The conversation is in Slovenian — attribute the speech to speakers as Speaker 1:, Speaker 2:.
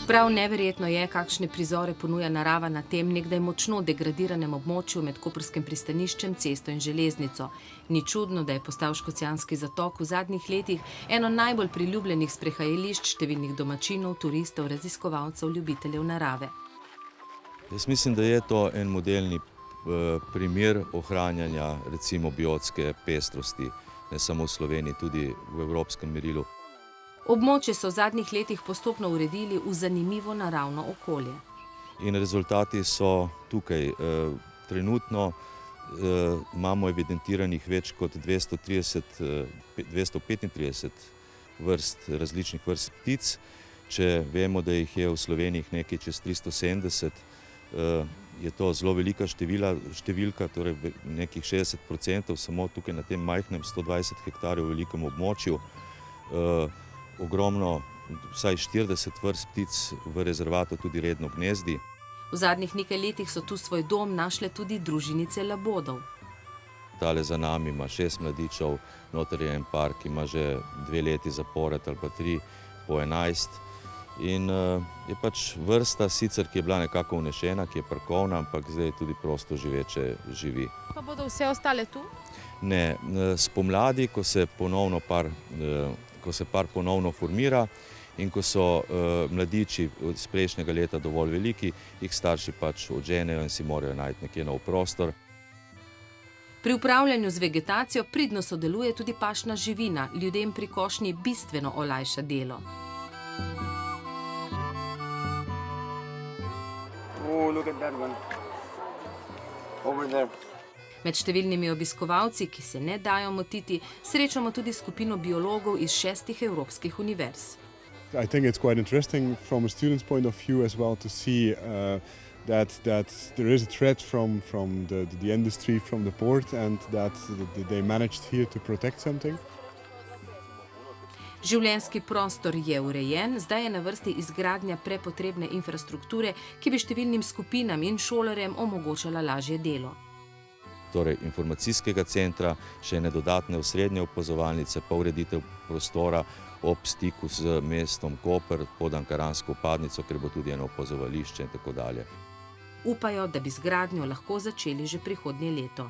Speaker 1: Prav neverjetno je, kakšne prizore ponuja narava na tem nekdaj močno degradiranem območju med koprskim pristaniščem, cesto in železnico. Ni čudno, da je postal Škocjanski zatok v zadnjih letih eno najbolj priljubljenih sprehajališč številnih domačinov, turistov, raziskovalcev, ljubiteljev narave.
Speaker 2: Jaz mislim, da je to en modelni primer ohranjanja recimo biotske pestrosti, ne samo v Sloveniji, tudi v evropskem merilu.
Speaker 1: Območje so v zadnjih letih postopno uredili v zanimivo naravno okolje.
Speaker 2: In rezultati so tukaj. Trenutno imamo evidentiranih več kot 235 različnih vrst ptic. Če vemo, da jih je v Sloveniji nekaj čez 370, je to zelo velika številka, torej nekih 60% samo tukaj na tem majhnem 120 hektarjev velikem območju. Ogromno, vsaj 40 vrst ptic v rezervatu tudi redno gnezdi.
Speaker 1: V zadnjih nekaj letih so tu svoj dom našle tudi družinice labodov.
Speaker 2: Tale za nami ima 6 mladičev, noter je en par, ki ima že 2 leti zapored ali pa 3, po 11. In je pač vrsta sicer, ki je bila nekako vnešena, ki je parkovna, ampak zdaj tudi prosto živeče živi.
Speaker 3: Pa bodo vse ostale tu?
Speaker 2: Ne, spomladi, ko se par ponovno formira in ko so mladiči iz prejšnjega leta dovolj veliki, jih starši pač odženejo in si morajo najti nekje nov prostor.
Speaker 1: Pri upravljanju z vegetacijo pridno sodeluje tudi pašna živina, ljudem pri košnji bistveno olajša delo. Med številnimi obiskovalci, ki se ne dajo motiti, srečamo tudi skupino biologov iz 6 evropskih univerz.
Speaker 4: I think it's quite interesting from a student's point of view as well to see that there is a threat from the industry, from the port, and that they managed here to protect something.
Speaker 1: Življenjski prostor je urejen, zdaj je na vrsti izgradnja prepotrebne infrastrukture, ki bi številnim skupinam in šolarjem omogočala lažje delo.
Speaker 2: Torej informacijskega centra, še ene dodatne osrednje opazovalnice, pa ureditev prostora ob stiku z mestom Koper pod Ankaransko vpadnico, ker bo tudi eno opazovališče in tako dalje.
Speaker 1: Upajo, da bi z gradnjo lahko začeli že prihodnje leto.